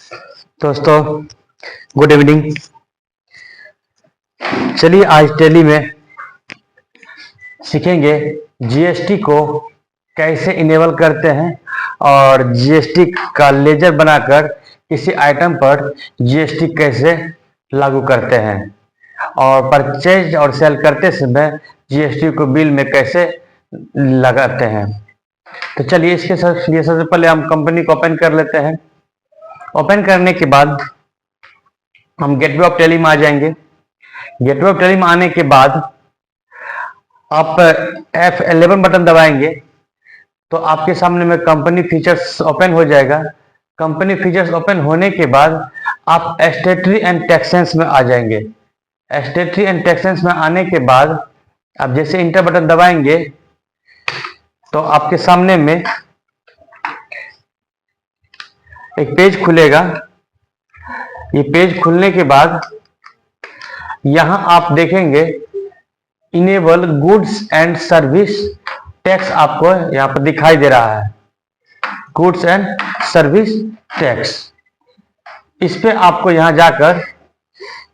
दोस्तों, good evening. चलिए आज टैली में सीखेंगे जीएसटी को कैसे इनेबल करते हैं और जीएसटी का लेजर बनाकर किसी आइटम पर जीएसटी कैसे लागू करते हैं और परचेज और सेल करते समय जीएसटी को बिल में कैसे लगाते हैं। तो चलिए इसके साथ ये सबसे पहले हम कंपनी को ओपन कर लेते हैं। ओपन करने के बाद हम गेटवे ऑफ टैली में आ जाएंगे। गेटवे ऑफ टैली में आने के बाद आप F11 बटन दबाएंगे तो आपके सामने में कंपनी फीचर्स ओपन हो जाएगा। कंपनी फीचर्स ओपन होने के बाद आप स्टेटरी एंड टैक्सेस में आ जाएंगे। स्टेटरी एंड टैक्सेस में आने के बाद आप जैसे इंटर बटन दबाएंगे तो आपके सामने में एक पेज खुलेगा। ये पेज खुलने के बाद यहां आप देखेंगे enable goods and service tax आपको यहां पर दिखाई दे रहा है। गुड्स एंड सर्विस टैक्स, इस पे आपको यहां जाकर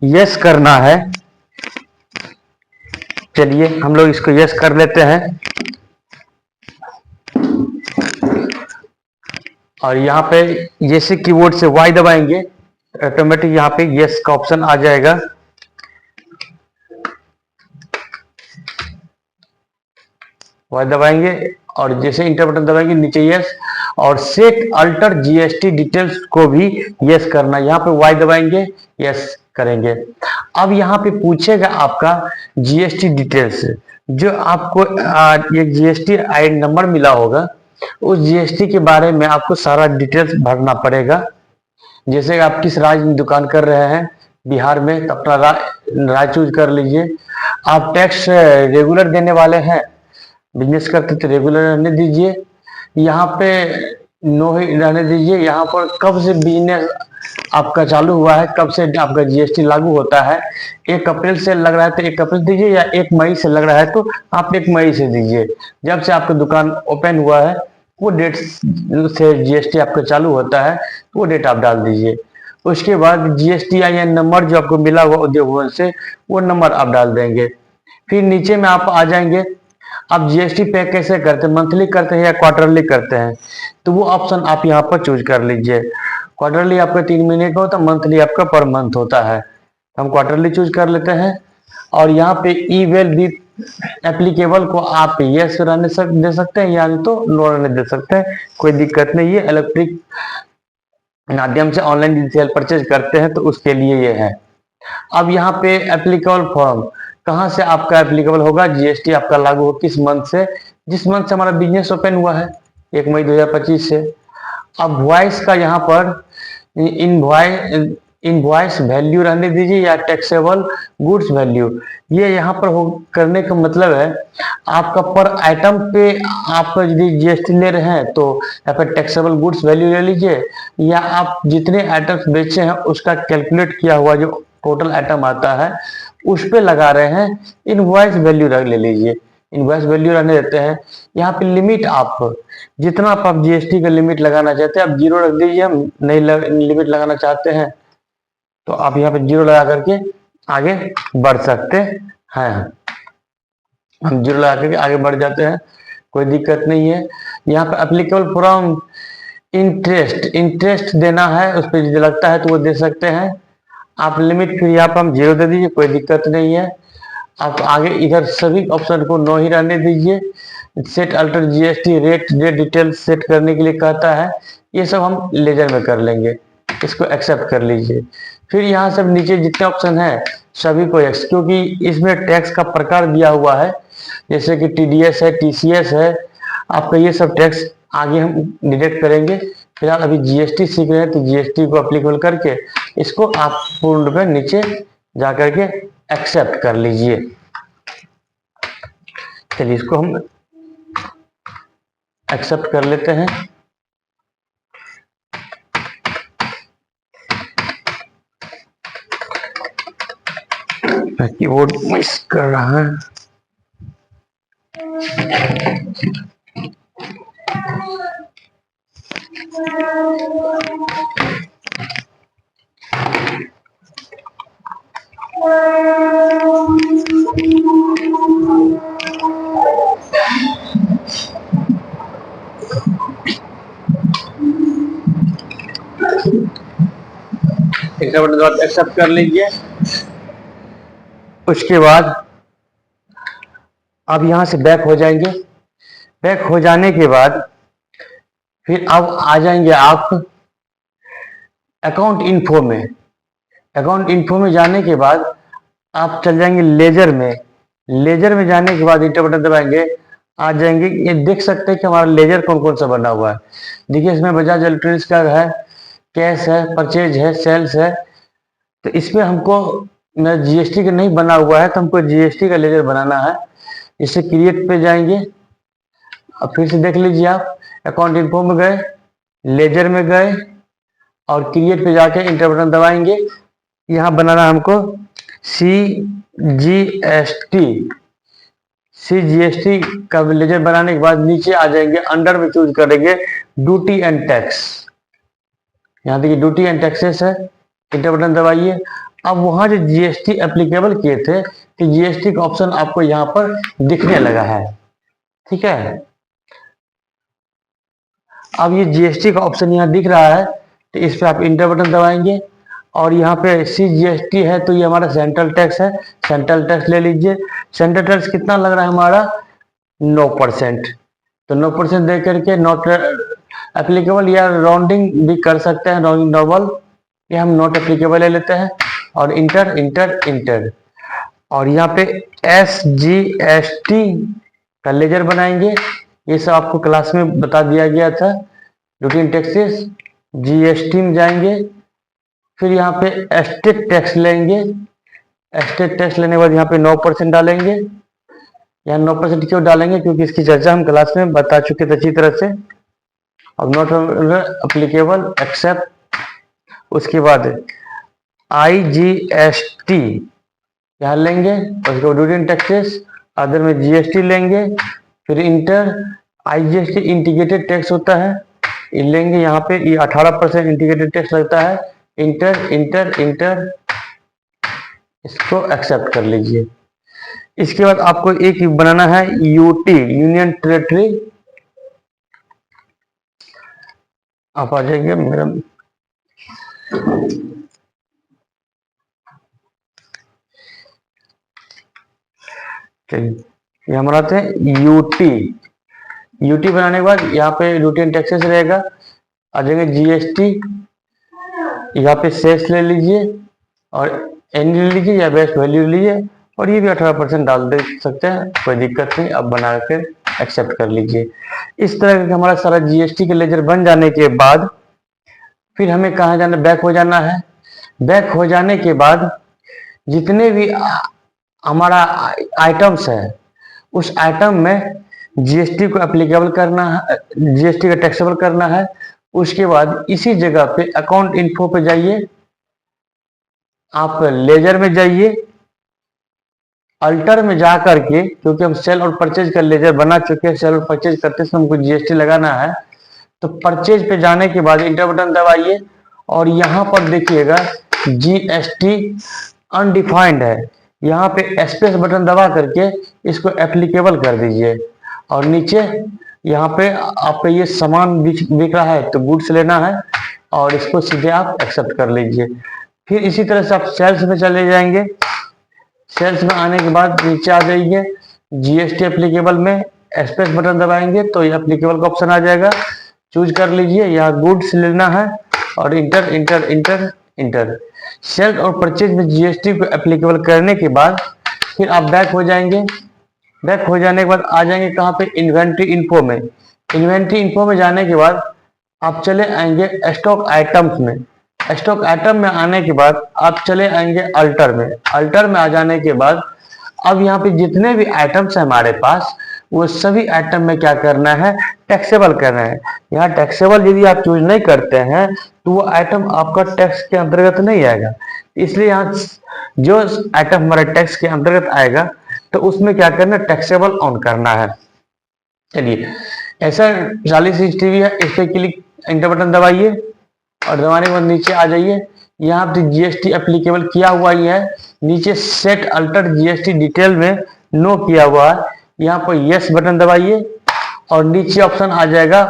यस करना है। चलिए हम लोग इसको यस कर लेते हैं और यहाँ पे जैसे कीबोर्ड से वाई दबाएंगे ऑटोमेटिक यहाँ पे यस का ऑप्शन आ जाएगा। वाई दबाएंगे और जैसे इंटर बटन दबाएंगे नीचे यस और सेट अल्टर जीएसटी डिटेल्स को भी यस करना। यहाँ पे वाई दबाएंगे यस करेंगे। अब यहाँ पे पूछेगा आपका जीएसटी डिटेल्स, जो आपको एक जीएसटी आईडी नंबर मिला होगा, उस जीएसटी के बारे में आपको सारा डिटेल्स भरना पड़ेगा। जैसे आप किस राज्य में दुकान कर रहे हैं, बिहार में, तो अपना राज्य चूज कर लीजिए। आप टैक्स रेगुलर देने वाले हैं, बिजनेस करते तो रेगुलर रहने दीजिए, यहाँ पे नो ही रहने दीजिए। यहाँ पर कब से बिजनेस आपका चालू हुआ है, कब से आपका जीएसटी लागू होता है, 1 अप्रैल से लग रहा है तो 1 अप्रैल दीजिए, या 1 मई से लग रहा है तो आप 1 मई से दीजिए। जब से आपका दुकान ओपन हुआ है वो डेट से जीएसटी आपका चालू होता है, वो डेट आप डाल दीजिए। उसके बाद जीएसटीआईएन नंबर जो आपको मिला हुआ उद्योग भवन से, वो नंबर आप डाल देंगे। फिर नीचे में आप आ जाएंगे, आप जीएसटी पे कैसे करते हैं, मंथली करते हैं या क्वार्टरली करते हैं, तो वो ऑप्शन आप यहाँ पर चूज कर लीजिए। क्वार्टरली आपका 3 महीने का होता है, मंथली आपका पर मंथ होता है। हम क्वार्टरली चूज कर लेते हैं और यहाँ पे ई वेल भी एप्लीकेबल को आप यस रहने दे सकते हैं या तो नो रहने दे सकते हैं, कोई दिक्कत नहीं है। इलेक्ट्रिक माध्यम से ऑनलाइन सेल परचेज करते हैं तो उसके लिए ये है। अब यहाँ पे एप्लीकेबल फॉर्म कहाँ से आपका एप्लीकेबल होगा, जीएसटी आपका लागू हो किस मंथ से, जिस मंथ से हमारा बिजनेस ओपन हुआ है 1 मई 2025 से। अब वॉइस का यहाँ पर इनवॉइस वैल्यू रहने दीजिए या टैक्सेबल गुड्स वैल्यू। ये यहाँ पर करने का मतलब है आपका पर आइटम पे आप यदि जीएसटी ले रहे हैं तो यहाँ पर टैक्सेबल गुड्स वैल्यू ले लीजिए, या आप जितने आइटम्स बेचे हैं उसका कैलकुलेट किया हुआ जो टोटल आइटम आता है उस पे लगा रहे हैं, इनवॉइस वैल्यू रख ले लीजिए। इनवॉइस वैल्यू रहने देते हैं। यहाँ पे लिमिट आप जितना आप जीएसटी का लिमिट लगाना चाहते हैं आप 0 रख दीजिए। हम नहीं लिमिट लगाना चाहते हैं तो आप यहाँ पे 0 लगा करके आगे बढ़ सकते हैं। हम 0 लगा करके आगे बढ़ जाते हैं, कोई दिक्कत नहीं है। यहाँ पे एप्लीकेबल फ्रॉम इंटरेस्ट देना है, उस पर लगता है तो वो दे सकते हैं आप। लिमिट फिर यहाँ पर हम 0 दे दीजिए, कोई दिक्कत नहीं है। आप आगे इधर सभी ऑप्शन को नो ही रहने दीजिए। Set alter GST rate detail set करने के लिए कहता है, ये सब हम लेजर में कर लेंगे, इसको एक्सेप्ट कर लीजिए। फिर यहाँ सब नीचे जितने ऑप्शन है सभी को एक्स, क्योंकि इसमें टैक्स का प्रकार दिया हुआ है, जैसे कि टीडीएस है, टीसीएस है, आपका ये सब टैक्स आगे हम डिटेक्ट करेंगे। फिलहाल अभी जीएसटी सीख रहे हैं तो जीएसटी को अप्लीकेबल करके इसको आप पूर्ण रूप में नीचे जा करके एक्सेप्ट कर लीजिए। चलिए इसको हम एक्सेप्ट कर लेते हैं। कीबोर्ड मिस कर रहा है। एक्सेप्ट कर लीजिए। उसके बाद अब यहां से बैक हो जाएंगे। बैक हो जाने के बाद फिर अब आ जाएंगे आप अकाउंट इन्फो में। अकाउंट इन्फो में जाने के बाद आप चल जाएंगे लेजर में। लेजर में जाने के बाद इंटर बटन दबाएंगे, आ जाएंगे। ये देख सकते हैं कि हमारा लेजर कौन कौन सा बना हुआ है। देखिए इसमें बजाज इलेक्ट्रॉनिक्स का है, कैश है, परचेज है, सेल्स है। तो इसमें हमको मेरा जीएसटी का नहीं बना हुआ है, तो हमको जीएसटी का लेजर बनाना है। इससे क्रिएट पे जाएंगे। अब फिर से देख लीजिए, आप अकाउंट इन्फो में गए, लेजर में गए और क्रिएट पे जाके इंटर बटन दबाएंगे। यहाँ बनाना हमको CGST का लेजर बनाने के बाद नीचे आ जाएंगे, अंडर में चूज करेंगे ड्यूटी एंड टैक्स। यहाँ देखिए ड्यूटी एंड टैक्सेस है, इंटर बटन दबाइए। अब वहां जो जीएसटी एप्लीकेबल किए थे कि जीएसटी का ऑप्शन आपको यहाँ पर दिखने लगा है, ठीक है। अब ये जीएसटी का ऑप्शन यहाँ दिख रहा है, तो इस पर आप इंटर बटन दबाएंगे और यहाँ पे CGST है, तो ये हमारा सेंट्रल टैक्स है। सेंट्रल टैक्स ले लीजिए। सेंट्रल टैक्स कितना लग रहा है हमारा 9%। तो 9% दे करके नॉट एप्लीकेबल या राउंडिंग भी कर सकते हैं, राउंडिंग नॉर्मल, ये हम नॉट एप्लीकेबल ले लेते हैं और इंटर इंटर इंटर। और यहाँ पे SGST का लेजर बनाएंगे। ये सब आपको क्लास में बता दिया गया था। रूटीन टैक्सेस, जीएसटी में जाएंगे, फिर यहाँ पे एस्टेट टैक्स लेंगे। एस्टेट टैक्स लेने के बाद यहाँ पे 9% डालेंगे। यहाँ 9% क्यों डालेंगे, क्योंकि इसकी चर्चा हम क्लास में बता चुके थे अच्छी तरह से। अब नॉट एप्लीकेबल, एक्सेप्ट। उसके बाद IGST यहाँ लेंगे, उसको रूटीन टैक्सेस, अदर में जीएसटी लेंगे, फिर इंटर। IGST इंटीग्रेटेड टैक्स होता है, ये लेंगे। यहाँ पे ये 18% इंटीग्रेटेड टैक्स लगता है। इंटर इंटर इंटर, इसको एक्सेप्ट कर लीजिए। इसके बाद आपको एक बनाना है यूटी, यूनियन टेरिटरी। आप आ जाएंगे मेरा, ये हम बनाते हैं यूटी। यूटी बनाने के बाद यहाँ पे रूटीन टैक्सेस रहेगा, आ जाएंगे जीएसटी। यहाँ पे सेस ले लीजिए और एन ले लीजिए या बेस्ट वैल्यू लीजिए, और ये भी 18% डाल दे सकते हैं, कोई दिक्कत नहीं। अब बना कर एक्सेप्ट कर लीजिए। इस तरह का हमारा सारा जीएसटी के लेजर बन जाने के बाद फिर हमें कहाँ जाना, बैक हो जाना है। बैक हो जाने के बाद जितने भी हमारा आइटम्स है, उस आइटम में जीएसटी को एप्लीकेबल करना है, जीएसटी का टैक्सेबल करना है। उसके बाद इसी जगह पे अकाउंट इन्फो पे जाइए, आप लेजर में जाइए, अल्टर में जा करके, क्योंकि हम सेल और परचेज का लेजर बना चुके हैं, सेल और परचेज करते समय हमको जीएसटी लगाना है। तो परचेज पे जाने के बाद इंटर बटन दबाइए और यहाँ पर देखिएगा जीएसटी अनडिफाइंड है, यहाँ पे स्पेस बटन दबा करके इसको एप्लीकेबल कर दीजिए। और नीचे यहाँ पे आपका ये सामान दिख रहा है, तो गुड्स लेना है और इसको सीधे आप एक्सेप्ट कर लीजिए। फिर इसी तरह से आप सेल्स में चले जाएंगे। सेल्स में आने के बाद नीचे आ जाइए, जीएसटी एप्लीकेबल में स्पेस बटन दबाएंगे तो ये एप्लीकेबल का ऑप्शन आ जाएगा, चूज कर लीजिए। यहाँ गुड्स लेना है और inter inter inter inter. Sale और परचेज में जीएसटी को एप्लीकेबल करने के बाद फिर आप बैक हो जाएंगे। बैक हो जाने के बाद आ जाएंगे कहाँ पे, इन्वेंट्री इन्फो में। इन्वेंट्री इन्फो में जाने के बाद आप चले आएंगे स्टॉक आइटम्स में। स्टॉक आइटम में आने के बाद आप चले आएंगे अल्टर में। अल्टर में आ जाने के बाद अब यहाँ पे जितने भी आइटम्स है हमारे पास, वो सभी आइटम में क्या करना है, टैक्सेबल करना है। यहाँ टैक्सेबल यदि आप चूज नहीं करते हैं तो वो आइटम आपका टैक्स के अंतर्गत नहीं आएगा। इसलिए यहाँ जो आइटम हमारे टैक्स के अंतर्गत आएगा तो उसमें क्या करना है, टैक्सेबल ऑन करना है। चलिए, ऐसा 40 इंच टीवी है, इस पे क्लिक, इंटर बटन दबाइए और दबाने के बाद नीचे आ जाइए। यहाँ पे जीएसटी एप्लीकेबल किया हुआ ही है, नीचे सेट अल्टर जीएसटी डिटेल में नो किया हुआ है, यहाँ पर यस बटन दबाइए और नीचे ऑप्शन आ जाएगा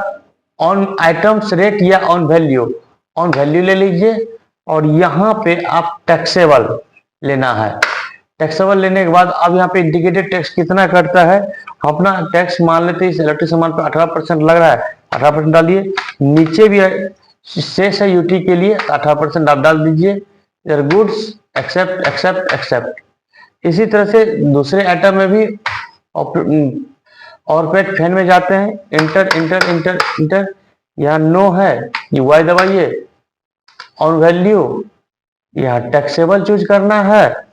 ऑन आइटम्स रेट या ऑन वैल्यू ले लीजिए और यहाँ पे आप टैक्सेबल लेना है। टैक्सेबल लेने के बाद अब यहाँ पे इंडिकेटेड टैक्स कितना करता है, अपना टैक्स मान लेते हैं, इस इलेक्ट्रिक सामान पे 18% लग रहा है, 18% डालिए, नीचे भी शेष है यूटी के लिए 18% आप डाल दीजिए, इधर गुड्स एक्सेप्ट एक्सेप्ट एक्सेप्ट। इसी तरह से दूसरे आइटम में भी और पेट फैन में जाते हैं, इंटर इंटर इंटर इंटर, यहाँ नो है, ये वाई दबाइए, ऑन वैल्यू यहाँ टैक्सेबल चूज करना है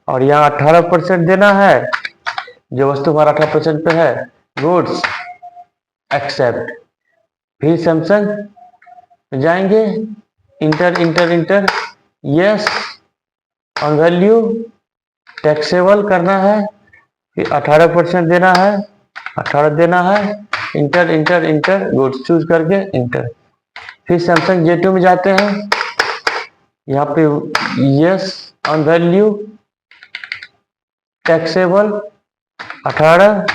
और यहाँ 18% देना है, जो वस्तु हमारा 18% पे है, गुड्स एक्सेप्ट। फिर सैमसंग जाएंगे, inter inter inter, yes, on value taxable करना है, फिर 18% देना है, 18 देना है, inter inter inter, goods choose करके इंटर। फिर सैमसंग J2 में जाते हैं, यहाँ पे यस, ऑन वैल्यू टैक्सेबल 18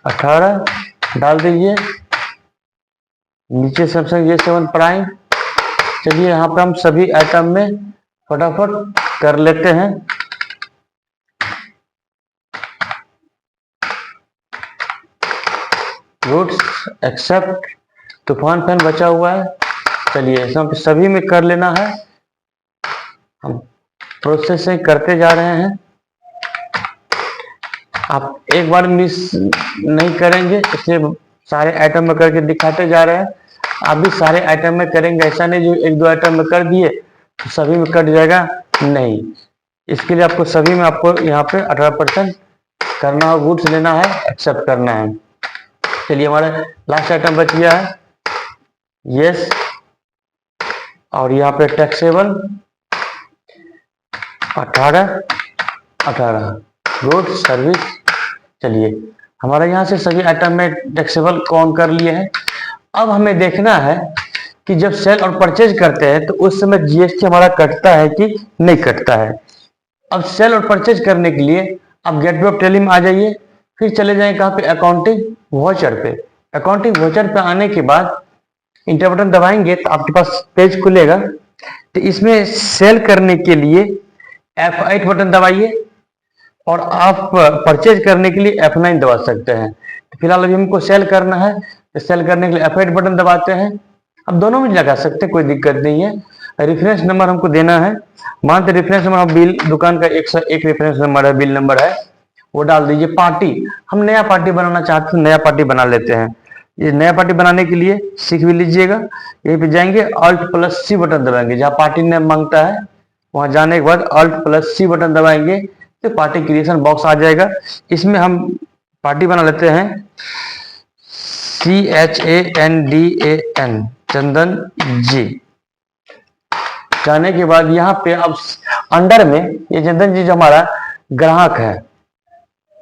18 डाल दीजिए, नीचे सैमसंग J7 प्राइम। चलिए यहाँ पे हम सभी आइटम में फटाफट कर लेते हैं। गुड्स एक्सेप्ट, तूफान फैन बचा हुआ है, चलिए हम सभी में कर लेना है, हम प्रोसेस से करते जा रहे हैं। आप एक बार मिस नहीं करेंगे, इसलिए सारे आइटम में करके दिखाते जा रहे हैं। आप भी सारे आइटम में करेंगे, ऐसा नहीं जो एक दो आइटम में कर दिए तो सभी में कट जाएगा, नहीं। इसके लिए आपको सभी में आपको यहाँ पे 18% करना है, गुड्स लेना है, एक्सेप्ट करना है। चलिए हमारा लास्ट आइटम बच गया है, यस, और यहाँ पे टैक्सेबल 18 18 गुड्स सर्विस। चलिए हमारा यहाँ से सभी आइटम में टैक्सेबल कौन कर लिए हैं। अब हमें देखना है कि जब सेल और परचेज करते हैं तो उस समय जीएसटी हमारा कटता है कि नहीं कटता है। अब सेल और परचेज करने के लिए आप गेटवे ऑफ टैली में आ जाइए, फिर चले जाएं कहाँ पे, अकाउंटिंग वाउचर पे। अकाउंटिंग वाउचर पे आने के बाद इंटर बटन दबाएंगे तो आपके पास पेज खुलेगा। तो इसमें सेल करने के लिए F8 बटन दबाइए और आप परचेज करने के लिए F9 दबा सकते हैं। तो फिलहाल अभी हमको सेल करना है, तो सेल करने के लिए F8 बटन दबाते हैं। अब दोनों में लगा सकते हैं, कोई दिक्कत नहीं है। रेफरेंस नंबर हमको देना है, मानते रेफरेंस नंबर हम बिल दुकान का 101 रेफरेंस नंबर है, बिल नंबर है, वो डाल दीजिए। पार्टी, हम नया पार्टी बनाना चाहते हैं, नया पार्टी बना लेते हैं। ये नया पार्टी बनाने के लिए सीख भी लीजिएगा, यहीं पे जाएंगे Alt+C बटन दबाएंगे, जहाँ पार्टी नेम मांगता है वहां जाने के बाद Alt+C बटन दबाएंगे तो पार्टी क्रिएशन बॉक्स आ जाएगा। इसमें हम पार्टी बना लेते हैं CHANDAN, चंदन जी। जाने के बाद यहाँ पे अब अंडर में ये चंदन जी जो हमारा ग्राहक है,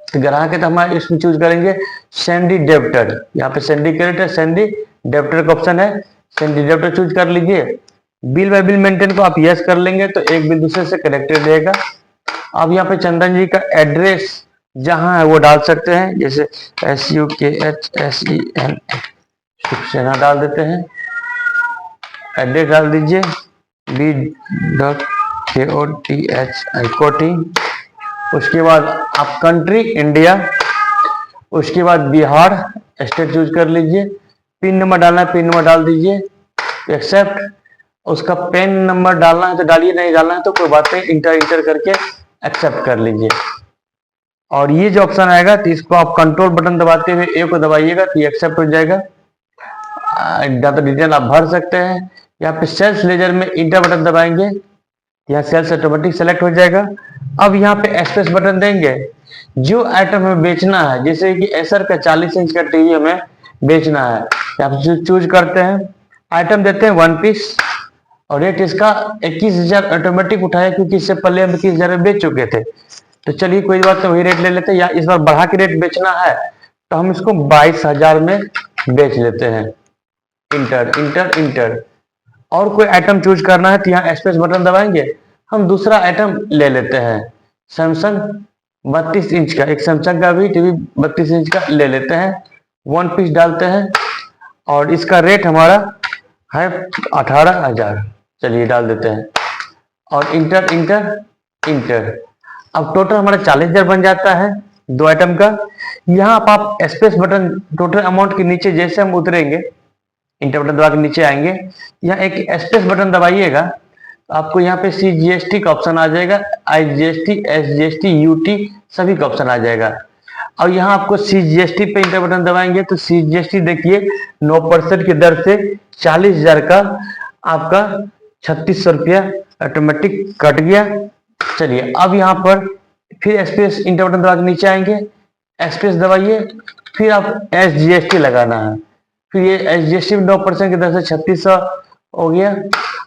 तो ग्राहक है तो हम इसमें चूज करेंगे सेंडी डेबिटर। यहाँ पे सेंडी क्रेडिटर, सेंडी डेबिटर का ऑप्शन है, सेंडी डेबिटर चूज कर लीजिए। बिल बाय बिल मेंटेन को आप यस कर लेंगे तो एक बिल दूसरे से कनेक्टेड रहेगा। अब यहाँ पे चंदन जी का एड्रेस जहां है वो डाल सकते हैं, जैसे SUKHSEN शिवसेना डाल देते हैं, एड्रेस डाल दीजिए B.KOTH। उसके बाद आप कंट्री इंडिया, उसके बाद बिहार स्टेट चूज कर लीजिए। पिन नंबर डालना है, पिन नंबर डाल दीजिए, एक्सेप्ट। उसका पेन नंबर डालना है तो डालिए, नहीं डालना है तो कोई बात नहीं, इंटर इंटर करके एक्सेप्ट कर लीजिए। और ये जो ऑप्शन आएगा तो इसको आप कंट्रोल बटन दबाते हुए ए को दबाइएगा तो ये एक्सेप्ट हो जाएगा। डाटा डिटेल आप भर सकते हैं। यहाँ पे सेल्स लेजर में इंटर बटन दबाएंगे, यहाँ सेल्स ऑटोमेटिक सेलेक्ट हो जाएगा। अब यहाँ पे स्पेस बटन देंगे, जो आइटम हमें बेचना है, जैसे कि एसर का 40 इंच का टीवी हमें बेचना है, यहाँ चूज करते हैं, आइटम देते हैं 1 पीस और रेट इसका 21,000 ऑटोमेटिक उठाया क्योंकि इससे पहले हम 21,000 में बेच चुके थे। तो चलिए कोई बात नहीं, वही रेट ले लेते हैं। या इस बार बढ़ा के रेट बेचना है तो हम इसको 22,000 में बेच लेते हैं, इंटर इंटर इंटर। और कोई आइटम चूज करना है तो यहाँ स्पेस बटन दबाएंगे, हम दूसरा आइटम ले लेते हैं। सैमसंग 32 इंच का, एक सैमसंग का भी टीवी 32 इंच का ले लेते हैं, 1 पीस डालते हैं और इसका रेट हमारा है 18,000। चलिए डाल देते हैं और इंटर इंटर इंटर। अब टोटल हमारा 40,000 बन जाता है दो आइटम का। यहाँ आप स्पेस बटन टोटल अमाउंट के नीचे जैसे हम उतरेंगे, इंटर बटन दबा के नीचे आएंगे, यहाँ एक स्पेस बटन दबाइएगा तो आपको यहाँ पे CGST का ऑप्शन आ जाएगा, IGST, SGST, UT सभी का ऑप्शन आ जाएगा। और यहाँ आपको CGST पे इंटर बटन दबाएंगे तो CGST देखिए 9% की दर से 40,000 का आपका 3600 रुपया ऑटोमेटिक कट गया। चलिए अब यहाँ पर फिर स्पेस इंटर बटन दबा के नीचे आएंगे, स्पेस दबाइए, फिर आप SGST लगाना है, फिर ये SGST 9% की दर से 3600 हो गया।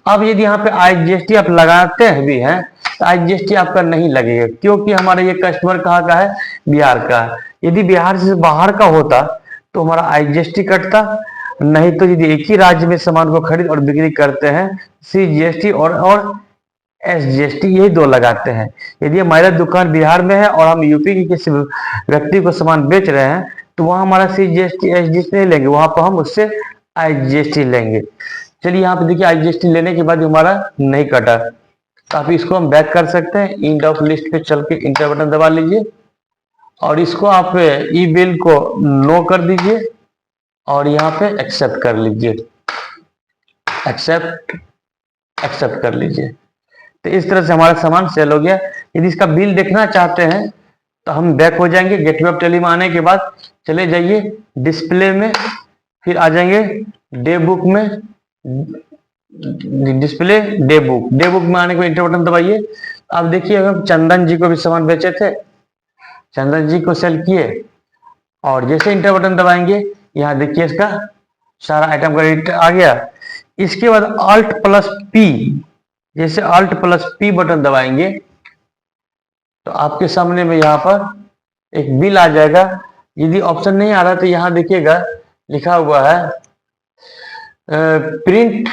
अब यदि यहाँ पे IGST आप लगाते हैं भी हैं तो IGST आपका नहीं लगेगा, क्योंकि हमारा ये कस्टमर कहाँ का है, बिहार का है। यदि बिहार से बाहर का होता तो हमारा IGST कटता, नहीं तो यदि एक ही राज्य में सामान को खरीद और बिक्री करते हैं CGST और SGST यही दो लगाते हैं। यदि हमारा दुकान बिहार में है और हम यूपी के किसी व्यक्ति को सामान बेच रहे हैं तो वहां हमारा CGST SGST नहीं लेंगे, वहां पर हम उससे IGST लेंगे। चलिए यहाँ पे देखिए IGST लेने के बाद हमारा नहीं कटा, तो आप इसको हम बैक कर सकते हैं, इंड ऑफ लिस्ट पे चल के इंटर बटन दबा लीजिए और इसको आप ई बिल को नो कर दीजिए और यहाँ पे एक्सेप्ट कर लीजिए, एक्सेप्ट कर लीजिए। तो इस तरह से हमारा सामान सेल हो गया। यदि इसका बिल देखना चाहते हैं तो हम बैक हो जाएंगे, गेटवे ऑफ टेली में आने के बाद चले जाइए डिस्प्ले में, फिर आ जाएंगे डे बुक में, डिस्प्ले डे बुक में आने को इंटर बटन दबाइए। अब देखिए हम चंदन जी को भी सामान बेचे थे, चंदन जी को सेल किए और जैसे इंटर बटन दबाएंगे यहाँ देखिए इसका सारा आइटम का रेट आ गया। इसके बाद Alt+P, जैसे Alt+P बटन दबाएंगे तो आपके सामने में यहाँ पर एक बिल आ जाएगा। यदि ऑप्शन नहीं आ रहा तो यहाँ देखिएगा लिखा हुआ है प्रिंट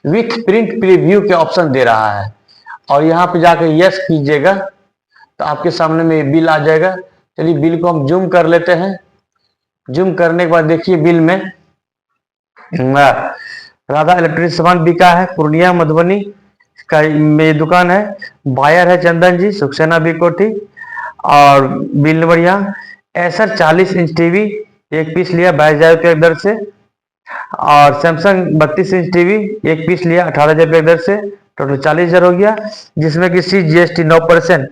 विथ प्रिंट प्रीव्यू के ऑप्शन दे रहा है और यहाँ पे जाकर यस कीजिएगा तो आपके सामने में बिल आ जाएगा। चलिए बिल को हम जूम कर लेते हैं। जूम करने के बाद देखिए बिल में राधा इलेक्ट्रिक सामान बिका है, पूर्णिया मधुबनी का में दुकान है, बायर है चंदन जी, सुखसेना बिकोठी और बिल नंबर यहाँ एसर 40 इंच टीवी एक पीस लिया 22,000 रुपये दर से और सैमसंग 32 इंच टीवी एक पीस लिया 18,000 रुपये दर से, टोटल 40,000 हो गया, जिसमें कि CGST 9%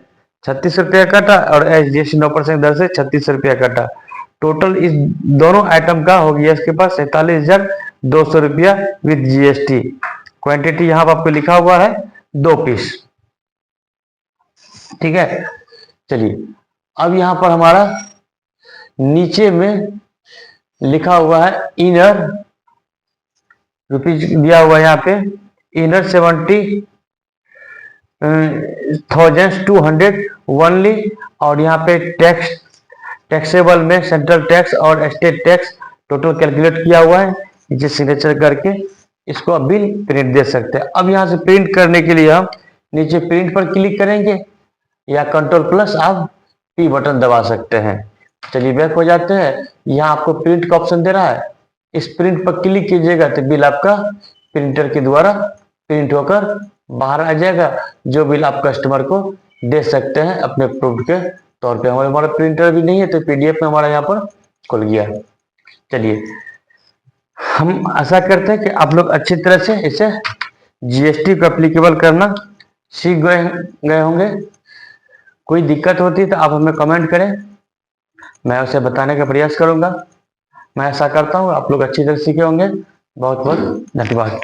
36 रुपया कटा और SGST 9% दर से 36 रुपया कटा। टोटल इस दोनों आइटम का हो गया इसके पास 47,200 रुपया विद GST। क्वांटिटी यहाँ पर आपको लिखा हुआ है 2 पीस, ठीक है। चलिए अब यहाँ पर हमारा नीचे में लिखा हुआ है इनर रुपीज दिया हुआ है, यहाँ पे इनर 70,200 ओनली और यहाँ पे टैक्सेबल में सेंट्रल टैक्स और स्टेट टैक्स टोटल कैलकुलेट किया हुआ है। नीचे सिग्नेचर करके इसको अब बिल प्रिंट दे सकते हैं। अब यहाँ से प्रिंट करने के लिए हम नीचे प्रिंट पर क्लिक करेंगे या Ctrl+ आप P बटन दबा सकते हैं। चलिए बैक हो जाते हैं। यहाँ आपको प्रिंट का ऑप्शन दे रहा है, इस प्रिंट पर क्लिक कीजिएगा तो बिल आपका प्रिंटर के द्वारा प्रिंट होकर बाहर आ जाएगा, जो बिल आप कस्टमर को दे सकते हैं अपने प्रूफ के तौर पे। हमारा प्रिंटर भी नहीं है तो PDF में हमारा यहाँ पर खुल गया। चलिए हम आशा करते हैं कि आप लोग अच्छी तरह से इसे GST को एप्लीकेबल करना सीख गए होंगे। कोई दिक्कत होती है तो आप हमें कमेंट करें, मैं उसे बताने का प्रयास करूंगा। मैं ऐसा करता हूँ आप लोग अच्छी तरह सीखे होंगे। बहुत बहुत धन्यवाद।